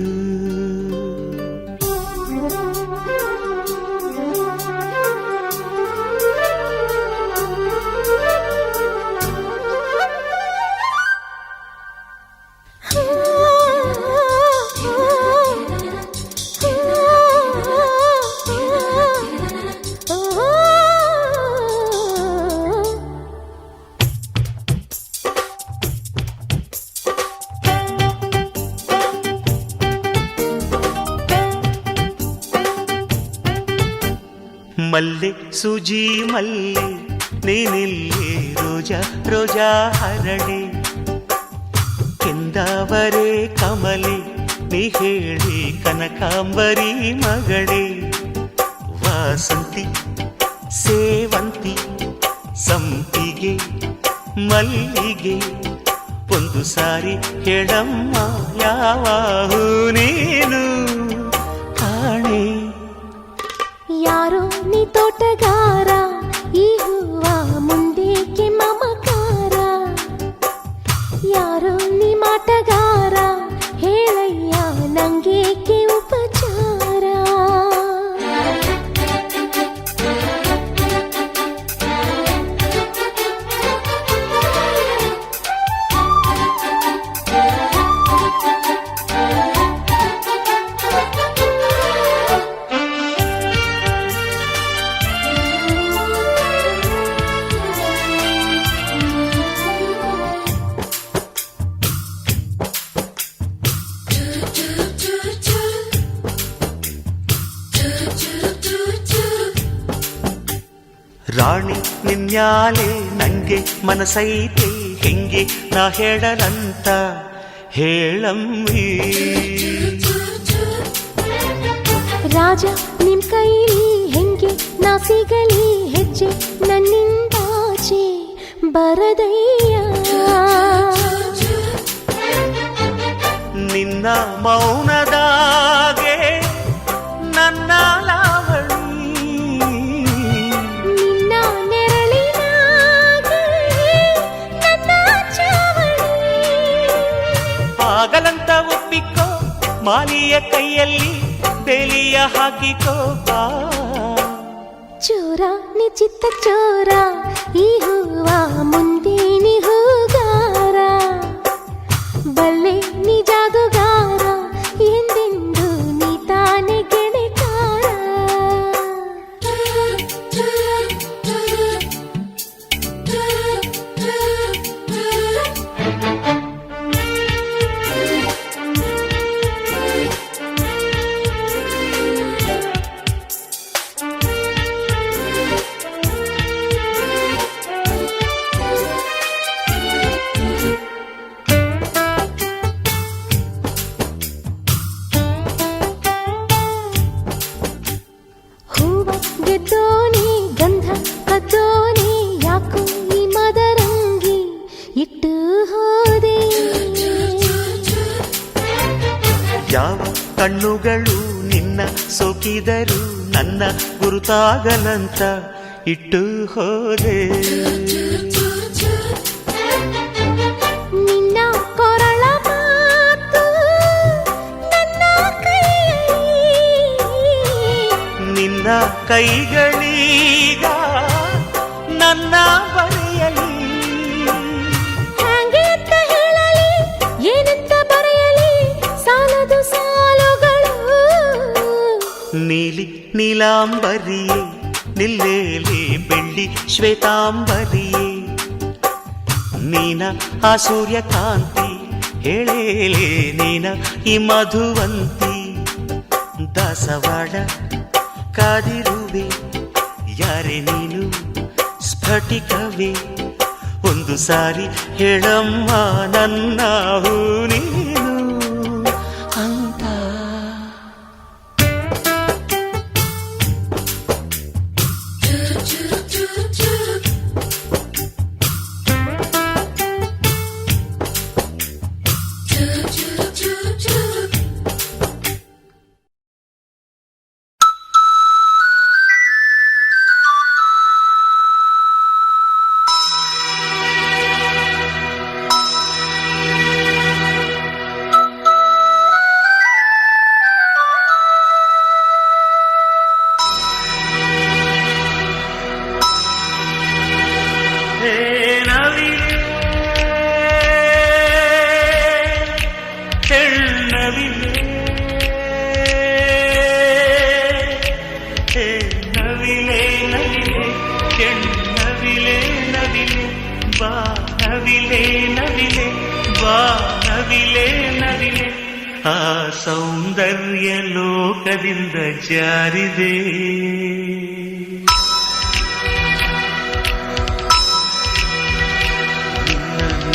ಮಲ್ಲೆ ಸುಜಿ ಮಲ್ಲೆ ನೀನಿಲ್ಲಿ ರೋಜಾ ರೋಜಾ ಹರಳೆ ಕೆಂದಾವರೆ ಕಮಲೆ ನೀ ಹೇಳಿ ಕನಕಾಂಬರಿ ಮಗಳೇ ವಾಸಂತಿ ಸೇವಂತಿ ಸಂಪಿಗೆ ಮಲ್ಲಿಗೆ ಒಂದು ಸಾರಿ ಹೇಳಮ್ಮ ಯಾವ ಹೂ ನೀನು ಕಾಣೆ. ಯಾರೋ ನೀ ತೋಟಗಾರ ಈ ಹೂವ ಮುಂದೇಕೆ ಮಮಕಾರ ಯಾರೋ ನೀ ಮಾಟಗಾರ ಹೇಳಯ್ಯ ನಂಗೇಕೆ ಉಪಚಾರ. ರಾಣಿ ನಿನ್ಯಾಲೆ ನಂಗೆ ಮನಸೈತೆ ಹೆಂಗೆ ನಾ ಹೇಳಲಂತ ಹೇಳಮ್ಮಿ. ರಾಜ ನಿಮ್ ಕೈಲಿ ಹೆಂಗೆ ನಾ ಸಿಗಲಿ ಹೆಜ್ಜೆ ನನ್ನಿಂದಾಚೆ ಬರದಯ್ಯ. ನಿನ್ನ ಮೌನದಾಗೆ ನನ್ನ ಲಾವಣಿ ನಿನ್ನ ನೆರಳಿನಾಗೆ ನನ್ನ ಚಾವಣಿ. ಆಗಲಂತ ಒಪ್ಪಿಕೋ ಮಾಲಿಯ ಕೈಯಲ್ಲಿ ಬೇಲಿಯ ಹಾಕಿಕೋ ಬಾ. ಚೋರ ನಿಚಿತ್ತ ಚೋರ ಈ ಹೂವ ಮುಂದೆ ನಿ ಹೂಗಾರ ಬಲ್ಲೆ ನಿ ಜಾದುಗಾರ ಎಂದೆಂದು ನೀ ತಾನೆ ಗೆಣೆಕಾರ. ಹೂವ ಗೆದ್ದೋನಿ ಗಂಧ ಕದ್ದೋನಿ ಯಾಕೋ ಈ ಮದರಂಗಿ ಇಟ್ಟು ಹೋದೆ. ಯಾವ ಕಣ್ಣುಗಳು ನಿನ್ನ ಸೋಕಿದರು ನನ್ನ ಗುರುತಾಗಲಂತ ಇಟ್ಟು ಹೋದೆ. ನಿನ್ನ ಕೊರಳ ಮಾತು ನನ್ನ ಕೈಯಲ್ಲಿ ನಿನ್ನ ಕೈಗಳೀಗ ನನ್ನ ಬರೆಯಲಿ ಹ್ಯಾಂಗೆ ಅಂತ ಹೇಳಲಿ ಏನಂತ ಬರೆಯಲಿ ಸಾಲದು ಸಾಲುಗಳು. ನೀಲಿ ನೀಲಾಂಬರಿಯೇ ನಿಲ್ಲೇಲಿ ಬೆಳ್ಳಿ ಶ್ವೇತಾಂಬರಿಯೇ ನೀನ ಆ ಸೂರ್ಯಕಾಂತಿ ಹೇಳೇಲೆ ನೀನ ಈ ಮಧುವಂತಿ. ದಾಸವಾಡ ಕಾದಿರುವೆ ಯಾರೆ ನೀನು ಸ್ಫಟಿಕವೇ ಒಂದು ಸಾರಿ ಹೇಳಮ್ಮ ನನ್ನ ಹೂ ನೀನು ಅಂತ. ನವಿಲೆ ನವಿಲೆ ಕೆಣ್ಣವಿಲೆ ನವಿಲೆ ಬಾ ನವಿಲೆ ನವಿಲೆ ಬಾ ನವಿಲೆ ನವಿಲೆ ಆ ಸೌಂದರ್ಯ ಲೋಕದಿಂದ ಜಾರಿದೆ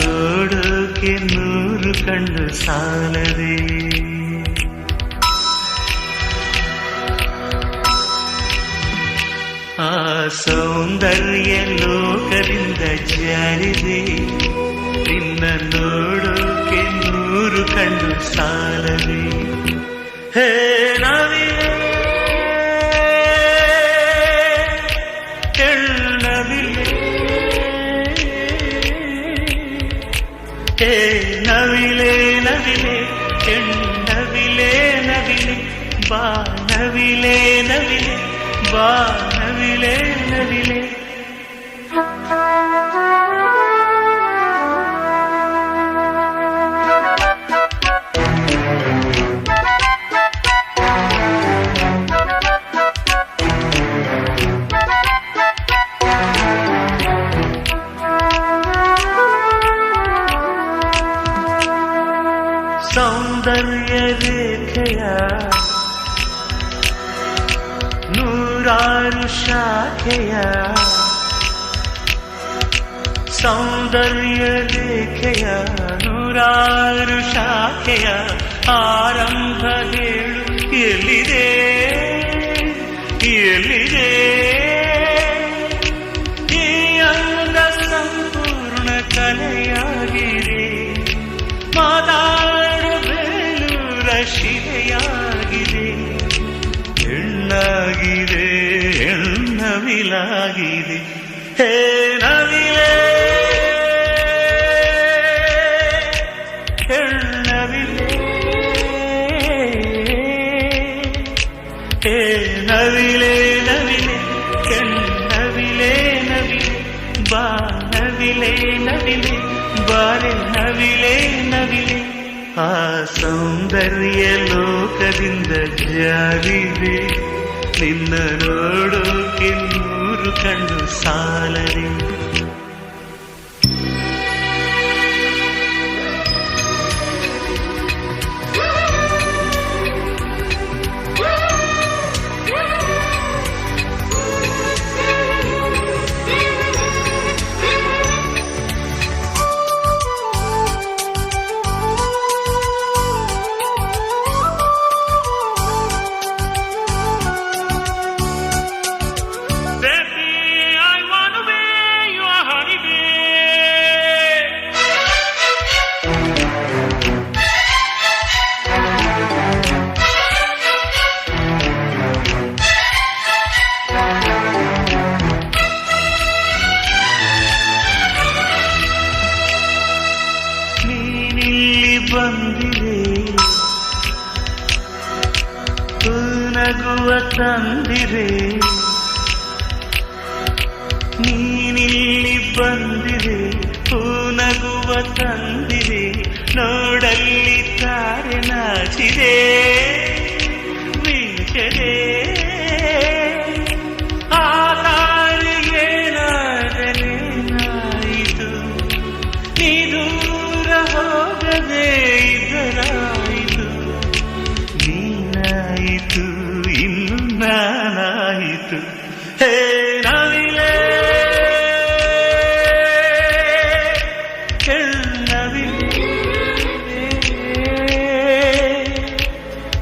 ನೋಡೋಕೆ 100 ಕಣ್ಣು ಸಾಲದೆ ಆ ಸೌಂದರ್ಯ ಲೋಕದಿಂದ ಜಾರಿದೆ ನಿನ್ನ ನೋಡೋಕೆ 100 ಕಣ್ಣು ಸಾಲದೆ ಹೇ ನವಿಲೆ ಕೆಣ್ಣವಿಲೆ ಹೇ ನವಿಲೆ ನವಿಲೆ ಕೆಣ್ಣವಿಲೆ ನವಿಲೆ ಬಾ ನವಿಲೆ ನವಿಲೆ ಬಾ ನವಿಲೆ ನವಿಲೆ ಸೌಂದರ್ಯ ರೇಖೆಯ 100 ಶಾಖೆಯ ಸೌಂದರ್ಯ ರೇಖೆಯ 100 ಶಾಖೆಯ ಆರಂಭ ಹೇಳು ಎಲ್ಲಿದೆ ಎಲ್ಲಿದೆ ಈ ಅಂದ ಸಂಪೂರ್ಣ ಕಲೆಯಾಗಿದೆ ಮಾತಾಡಬೇಲೂರ ಶಿಲೆಯಾಗಿದೆ ಹೆಣ್ಣಾಗಿದೆ ಹೆಣ್ಣವಿಲಾಗಿದೆ ಹೇ ನವಿಲೆ ಹೆಣ್ಣವಿಲೆ ಹೇ ನವಿಲೆ ನವಿಲೆ ಹೆಣ್ಣವಿಲೆ ನವಿಲೆ ಬಾ ನವಿಲೆ ನವಿಲೆ ಬಾರೆ ನವಿಲೆ ನವಿಲೆ ಆ ಸೌಂದರ್ಯ ಲೋಕದಿಂದ ಜಾರಿದೆ ನಿನ್ನ ನೋಡೋಕೆ 100 ಕಣ್ಣು ಸಾಲದೆ ಬಂದಿರೆ ನಗುವ ತಂದಿರೆ ನೀನಿಲ್ಲಿ ಬಂದಿರೆ ನಗುವ ತಂದಿರೆ ನೋಡಲ್ಲಿ ತಾರೆ ನಾಚಿದೆ ಮಿಂಚದೆ ಆ ತಾರಿಗೆ ನಾಯಿತು ನೀ ದೂರ ಹೋಗದೆ ಇದರಾಯಿತು ನೀನಾಯಿತು ಇನ್ನು ನಾನಾಯಿತು ಹೇ ನವಿಲೆ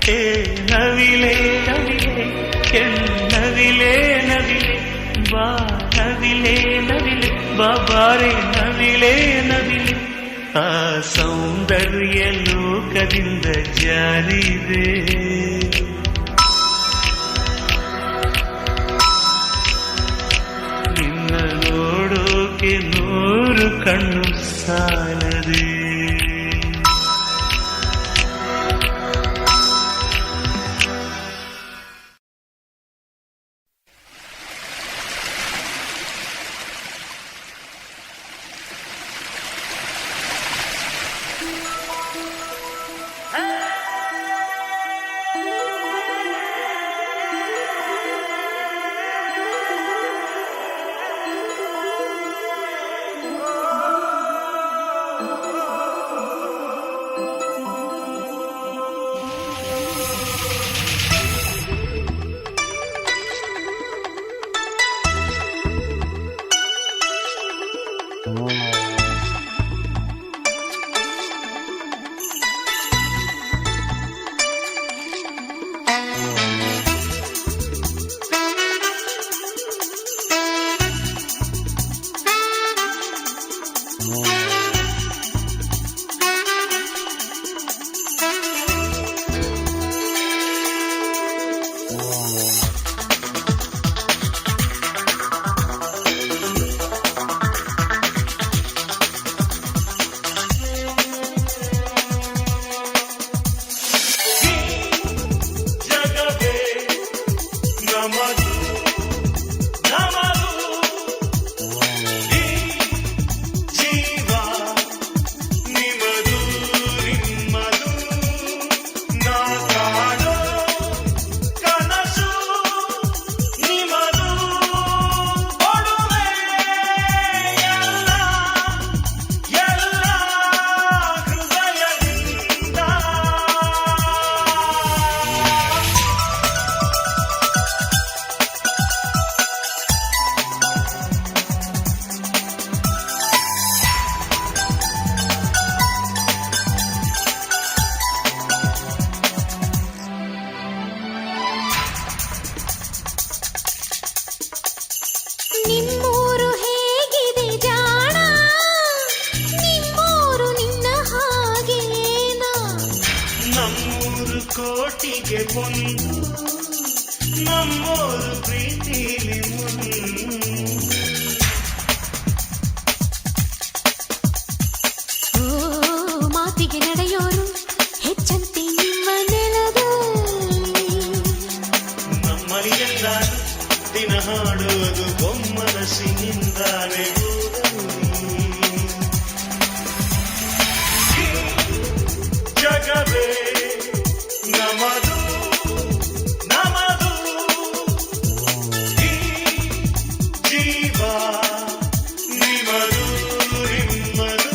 ಹೇ ನವಿಲೆ ನವಿಲೆ ಕೆಣ್ಣವಿಲೆ ನವಿಲೆ ಬಾ ನವಿಲೆ ನವಿಲೆ ಬಾಬಾರೆ ನವಿಲೆ ನವಿಲೆ ಆ ಸೌಂದರ್ಯ ಲೋಕದಿಂದ ಜಾರಿದೆ ನಿನ್ನ ನೋಡೋಕೆ 100 ಕಣ್ಣು ಸಾಲದೆ ಹಾಡೋದು ಬೊಮ್ಮನಸಿನಿಂದಾನೆ ಜಗವೇ ನಮದು ನಮದು ಈ ಜೀವ ನಿಮದು ನಿಮ್ಮದು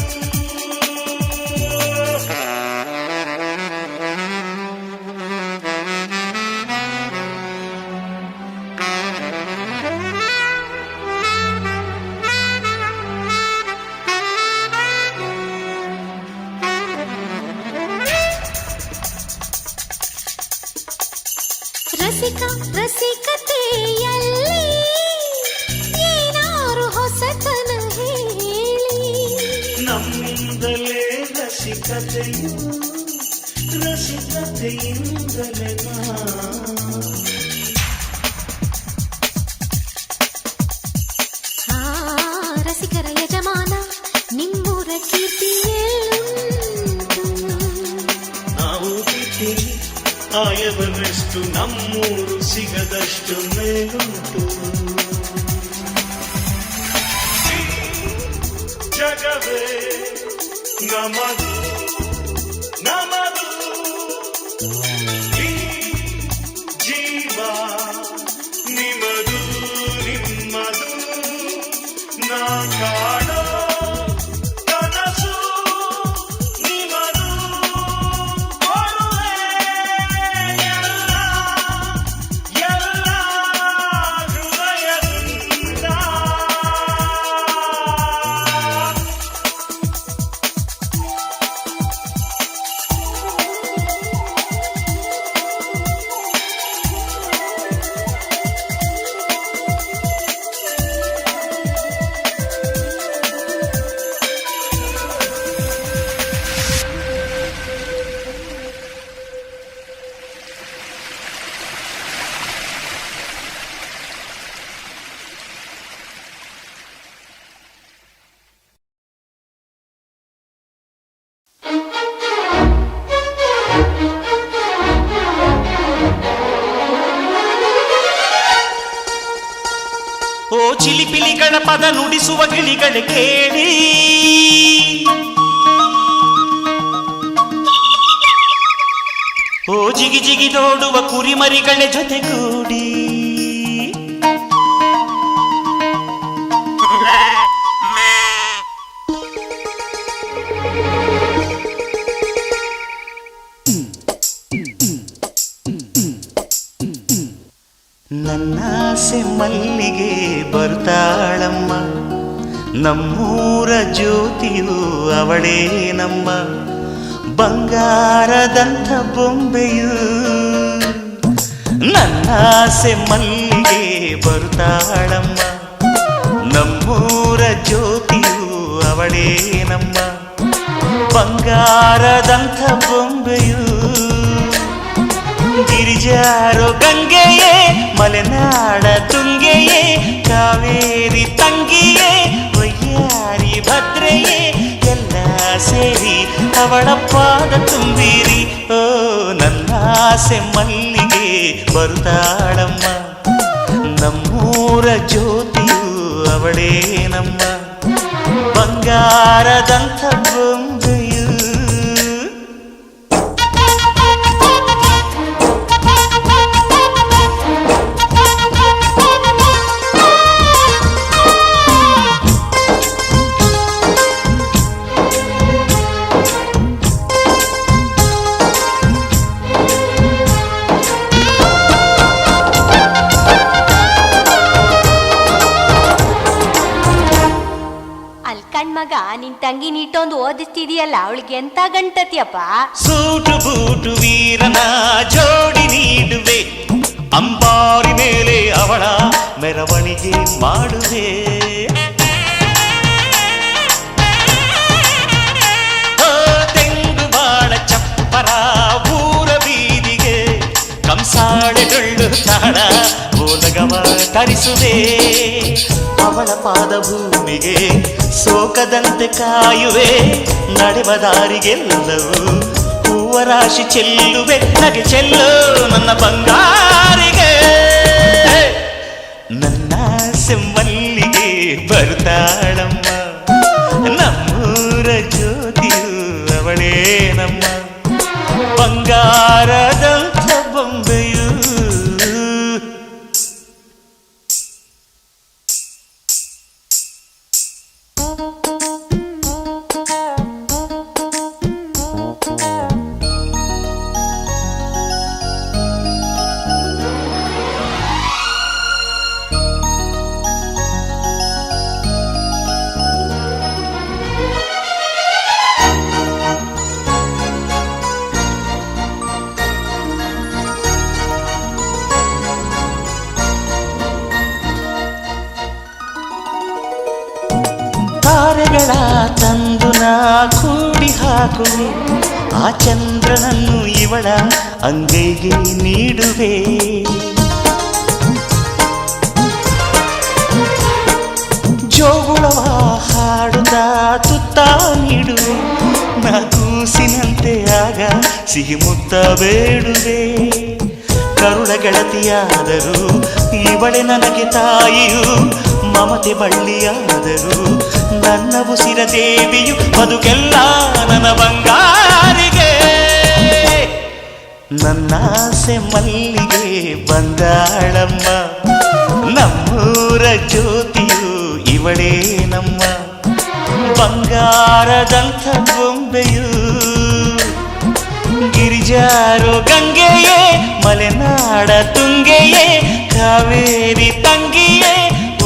ರಸಿಕ ರಸಿಕತೆಯಲ್ಲಿ ಏನಾರು ಹೊಸತನ ಹೇಳಿ ನಮ್ಮಿಂದಲೇ ರಸಿಕತೆಯು ರಸಿಕತೆಯಿಂದಲೇ ರಸಿಕರ ಯಜಮಾನ ನಿಮ್ಮೂರ ಕೀರ್ತಿಯೇಳುಂಟು ನಾವು ಬಿಟ್ಟಿ ಆಯವನಷ್ಟು ನಮ್ಮೂರು ಸಿಗದಷ್ಟು ಮೇಲುಂಟು ಈ ಜಗವೇ ನಮದು ನಮದು ಈ ಜೀವ ನಿಮದು ನಿಮ್ಮದು ನಾ ಕಾಣೋ ಕನಸು ನಿಮದು ಕೊಡುವೆ ಎಲ್ಲ ಎಲ್ಲ ಹೃದಯದಿಂದ ಓ ಚಿಲಿಪಿಲಿಗಳ ಪದ ನುಡಿಸುವ ಗಿಳಿಗಳೇ ಕೇಳಿ ಓ ಜಿಗಿ ಜಿಗಿ ನೋಡುವ ಕುರಿಮರಿಗಳ ಜೊತೆಗೂಡಿ ನನ್ನಾಸೆ ಮಲ್ಲಿಗೆ ಬರ್ತಾಳಮ್ಮ ನಮ್ಮೂರ ಜ್ಯೋತಿಯು ಅವಳೇ ನಮ್ಮ ಬಂಗಾರದಂಥ ಬೊಂಬೆಯು ನನ್ನಾಸೆ ಮಲ್ಲಿಗೆ ಬರ್ತಾಳಮ್ಮ ನಮ್ಮೂರ ಜ್ಯೋತಿಯು ಅವಳೇ ನಮ್ಮ ಬಂಗಾರದಂಥ ಬೊಂಬೆಯು ಗಿರಿಜಾರೋ ಗಂಗೆಯೇ ಮಲೆನಾಡ ತುಂಗೆಯೇ ಕಾವೇರಿ ತಂಗಿಯೇ ವಯ್ಯಾರಿ ಭದ್ರೆಯೇ ಎಲ್ಲ ಸೇರಿ ಅವಳ ಪಾದ ತುಂಬಿರಿ ಓ ನನ್ನಾಸೆ ಮಲ್ಲಿಗೆ ಬರುತ್ತಾಳಮ್ಮ ನಮ್ಮೂರ ಜ್ಯೋತಿಯು ಅವಳೇ ನಮ್ಮ ಬಂಗಾರದಂಥ ಬೊಂಬೆಯು ಮಗ ನಿನ್ ತಂಗಿ ನೀಟೊಂದು ಓದಿಸ್ತಿದೀಯಲ್ಲ ಅವಳಿಗೆ ಎಂತ ಗಂಟತಿಯಪ್ಪ ಸೂಟು ಬೂಟು ವೀರನ ಜೋಡಿ ನೀಡುವೆ ಅಂಬಾರಿ ಮೇಲೆ ಅವಳ ಮೆರವಣಿಗೆ ಮಾಡುವೆ ತೆಂಗು ಬಾಳ ಚಪ್ಪರ ಊರ ಬೀದಿಗೆ ಕಂಸಾಳೆ ಡೊಳ್ಳು ತಾಳ ಓಲಗವ ತರಿಸುವೆ ಅವಳ ಪಾದ ಭೂಮಿಗೆ ಸೋಕದಂತೆ ಕಾಯುವೆ ನಡೆವ ದಾರಿಗೆಲ್ಲವೂ ಹೂವ ರಾಶಿ ಚೆಲ್ಲುವೆ ನಗೆ ಚೆಲ್ಲು ನನ್ನ ಬಂಗಾರಿಗೆ ನನ್ನ ಸೆಮ್ಮಲ್ಲಿಗೆ ಬರ್ತಾಳಮ್ಮ, ನಮ್ಮೂರ ಜ್ಯೋತಿಯು ಅವಳೇ ನಮ್ಮ, ಬಂಗಾರದಂಥ ಬೊಂಬೆಯು. ತಾರೆಗಳ ತಂದು ನಾ ಕೂಡಿ ಹಾಕುವೆ, ಆ ಚಂದ್ರನನ್ನು ಇವಳ ಅಂಗೈಗೆ ನೀಡುವೆ. ಜೋಗುಳವ ಹಾಡುತ್ತ ತುತ್ತ ನೀಡುವೆ, ನಾ ಕೂಸಿನಂತೆ ಆಗ ಸಿಹಿ ಮುತ್ತ ಬೇಡುವೆ. ಕರುಳ ಗೆಳತಿಯಾದರೂ ಇವಳೆ ನನಗೆ ತಾಯಿಯು, ಮಮತೆ ಬಳ್ಳಿಯಾದರೂ ನನ್ನ ಉಸಿರ ದೇವಿಯು, ಬದುಕೆಲ್ಲ ನನ್ನ ಬಂಗಾರಿಗೆ. ನನ್ನಾಸೆ ಮಲ್ಲಿಗೆ ಬಂದಾಳಮ್ಮ, ನಮ್ಮೂರ ಜ್ಯೋತಿಯು ಇವಳೇ ನಮ್ಮ, ಬಂಗಾರದಂಥ ಬೊಂಬೆಯು. ಗಿರಿಜಾರೋ ಗಂಗೆಯೇ, ಮಲೆನಾಡ ತುಂಗೆಯೇ, ಕಾವೇರಿ ತಂಗಿಯೇ,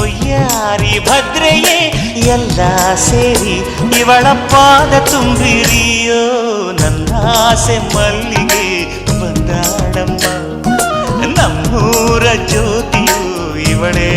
ಒಯ್ಯಾರಿ ಭದ್ರೆಯೇ, ಎಲ್ಲ ಸೇರಿ ಇವಳ ಪಾದ ತುಂಬಿರಿಯೋ. ನನ್ನಾಸೆ ಮಲ್ಲಿಗೆ ಬಂದಾಳಮ್ಮ, ನಮ್ಮೂರ ಜ್ಯೋತಿಯು ಇವಳೇ